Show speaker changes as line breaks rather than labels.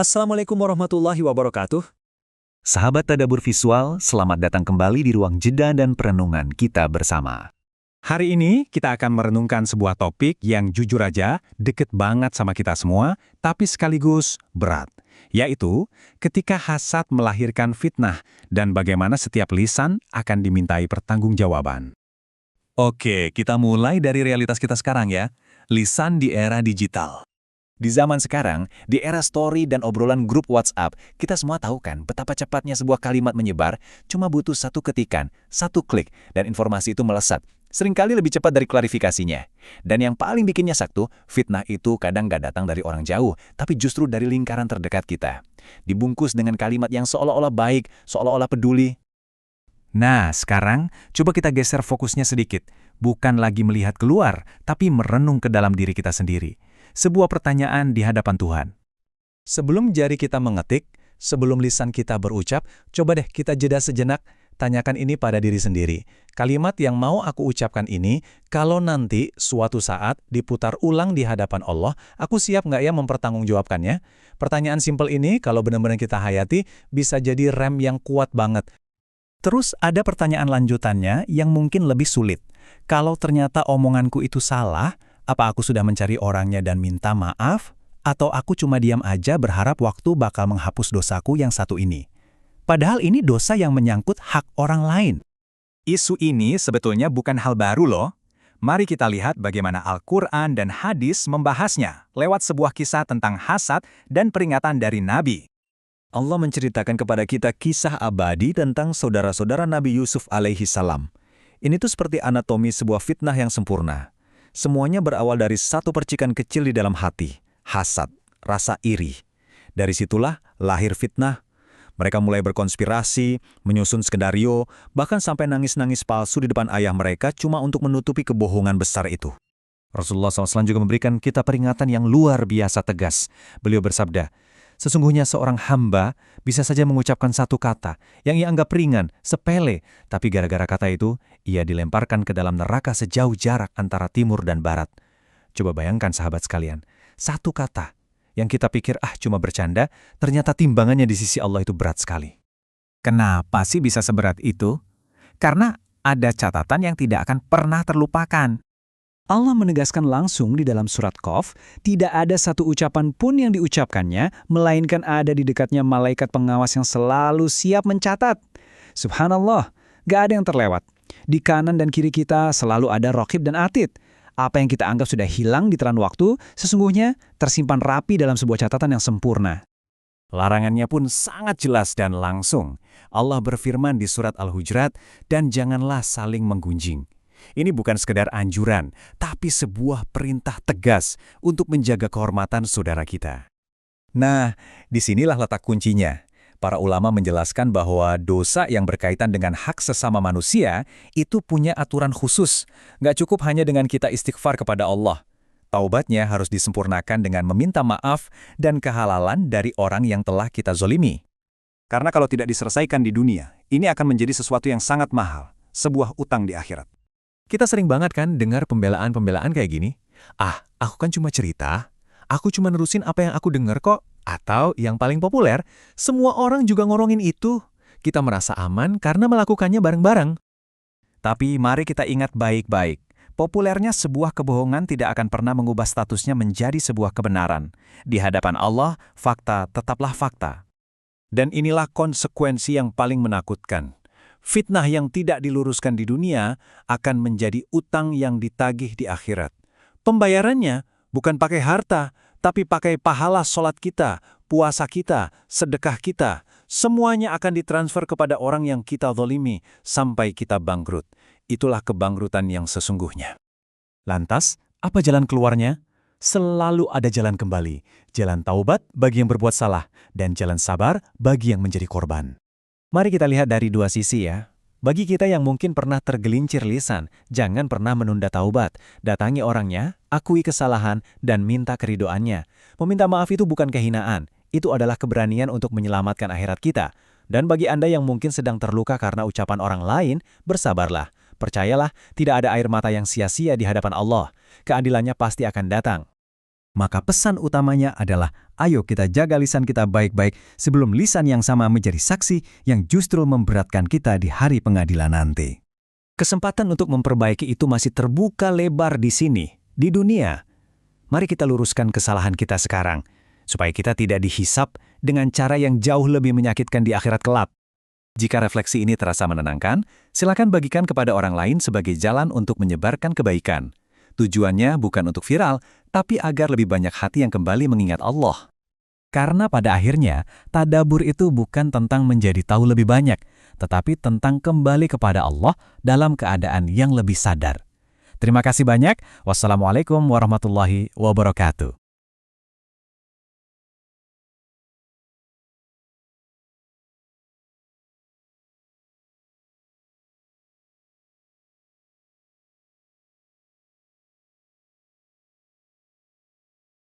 Assalamualaikum warahmatullahi wabarakatuh.
Sahabat Tadabbur Visual, selamat datang kembali di ruang jeda dan perenungan kita bersama.
Hari ini kita akan merenungkan sebuah topik yang jujur aja deket banget sama kita semua, tapi sekaligus berat. Yaitu, ketika hasad melahirkan fitnah dan bagaimana setiap lisan akan dimintai pertanggungjawaban.
Oke, kita mulai dari realitas kita sekarang ya. Lisan di era digital. Di zaman sekarang, di era story dan obrolan grup WhatsApp, kita semua tahu kan betapa cepatnya sebuah kalimat menyebar, cuma butuh satu ketikan, satu klik, dan informasi itu melesat. Seringkali lebih cepat dari klarifikasinya. Dan yang paling bikin nyesek tuh, fitnah itu kadang gak datang dari orang jauh, tapi justru dari lingkaran terdekat kita. Dibungkus dengan kalimat yang seolah-olah baik, seolah-olah peduli. Nah, sekarang coba kita geser fokusnya sedikit. Bukan lagi melihat keluar, tapi merenung ke dalam diri kita sendiri. Sebuah pertanyaan di hadapan Tuhan.
Sebelum jari kita mengetik, sebelum lisan kita berucap, coba deh kita jeda sejenak, tanyakan ini pada diri sendiri. Kalimat yang mau aku ucapkan ini, kalau nanti suatu saat diputar ulang di hadapan Allah, aku siap nggak ya mempertanggungjawabkannya? Pertanyaan simpel ini, kalau benar-benar kita hayati, bisa jadi rem yang kuat banget. Terus ada pertanyaan lanjutannya yang mungkin lebih sulit. Kalau ternyata omonganku itu salah, apa aku sudah mencari orangnya dan minta maaf? Atau aku cuma diam aja berharap waktu bakal menghapus dosaku yang satu ini? Padahal ini dosa yang menyangkut hak orang lain. Isu ini sebetulnya bukan hal baru loh. Mari kita lihat bagaimana Al-Quran dan hadis membahasnya lewat sebuah kisah tentang hasad dan peringatan dari Nabi. Allah menceritakan kepada kita kisah abadi tentang saudara-saudara Nabi Yusuf alaihi salam. Ini tuh seperti anatomi sebuah fitnah yang sempurna. Semuanya berawal dari satu percikan kecil di dalam hati, hasad, rasa iri. Dari situlah lahir fitnah. Mereka mulai berkonspirasi, menyusun skenario, bahkan sampai nangis-nangis palsu di depan ayah mereka cuma untuk menutupi kebohongan besar itu. Rasulullah SAW juga memberikan kita peringatan yang luar biasa tegas. Beliau bersabda, sesungguhnya seorang hamba bisa saja mengucapkan satu kata yang ia anggap ringan, sepele, tapi gara-gara kata itu, ia dilemparkan ke dalam neraka sejauh jarak antara timur dan barat. Coba bayangkan sahabat sekalian, satu kata yang kita pikir cuma bercanda, ternyata timbangannya di sisi Allah itu berat sekali. Kenapa sih bisa seberat itu? Karena ada catatan yang tidak akan pernah terlupakan. Allah menegaskan langsung di dalam surat Qaf, tidak ada satu ucapan pun yang diucapkannya, melainkan ada di dekatnya malaikat pengawas yang selalu siap mencatat. Subhanallah, gak ada yang terlewat. Di kanan dan kiri kita selalu ada Raqib dan Atid. Apa yang kita anggap sudah hilang di telan waktu, sesungguhnya tersimpan rapi dalam sebuah catatan yang sempurna. Larangannya pun sangat jelas dan langsung. Allah berfirman di surat Al-Hujurat, dan janganlah saling menggunjing. Ini bukan sekedar anjuran, tapi sebuah perintah tegas untuk menjaga kehormatan saudara kita. Nah, disinilah letak kuncinya. Para ulama menjelaskan bahwa dosa yang berkaitan dengan hak sesama manusia itu punya aturan khusus. Nggak cukup hanya dengan kita istighfar kepada Allah. Taubatnya harus disempurnakan dengan meminta maaf dan kehalalan dari orang yang telah kita zolimi. Karena kalau tidak diselesaikan di dunia, ini akan menjadi sesuatu yang sangat mahal, sebuah utang di akhirat. Kita sering banget kan dengar pembelaan-pembelaan kayak gini. Aku kan cuma cerita. Aku cuma nerusin apa yang aku dengar kok. Atau yang paling populer, semua orang juga ngorongin itu. Kita merasa aman karena melakukannya bareng-bareng. Tapi mari kita ingat baik-baik. Populernya sebuah kebohongan tidak akan pernah mengubah statusnya menjadi sebuah kebenaran. Di hadapan Allah, fakta tetaplah fakta. Dan inilah konsekuensi yang paling menakutkan. Fitnah yang tidak diluruskan di dunia akan menjadi utang yang ditagih di akhirat. Pembayarannya bukan pakai harta, tapi pakai pahala sholat kita, puasa kita, sedekah kita. Semuanya akan ditransfer kepada orang yang kita zalimi sampai kita bangkrut. Itulah kebangkrutan yang sesungguhnya. Lantas, apa jalan keluarnya? Selalu ada jalan kembali. Jalan taubat bagi yang berbuat salah, dan jalan sabar bagi yang menjadi korban. Mari kita lihat dari dua sisi ya. Bagi kita yang mungkin pernah tergelincir lisan, jangan pernah menunda taubat. Datangi orangnya, akui kesalahan, dan minta keridoannya. Meminta maaf itu bukan kehinaan. Itu adalah keberanian untuk menyelamatkan akhirat kita. Dan bagi Anda yang mungkin sedang terluka karena ucapan orang lain, bersabarlah. Percayalah, tidak ada air mata yang sia-sia di hadapan Allah. Keadilannya pasti akan datang.
Maka pesan utamanya adalah, ayo kita jaga lisan kita baik-baik sebelum lisan yang sama menjadi saksi yang justru memberatkan kita di hari pengadilan nanti.
Kesempatan untuk memperbaiki itu masih terbuka lebar di sini, di dunia. Mari kita luruskan kesalahan kita sekarang, supaya kita tidak dihisap dengan cara yang jauh lebih menyakitkan di akhirat kelak.
Jika refleksi ini terasa menenangkan, silakan bagikan kepada orang lain sebagai jalan untuk menyebarkan kebaikan. Tujuannya bukan untuk viral, tapi agar lebih banyak hati yang kembali mengingat Allah.
Karena pada akhirnya, tadabbur itu bukan tentang menjadi tahu lebih banyak, tetapi tentang kembali kepada Allah dalam keadaan yang lebih sadar. Terima kasih banyak. Wassalamualaikum warahmatullahi wabarakatuh.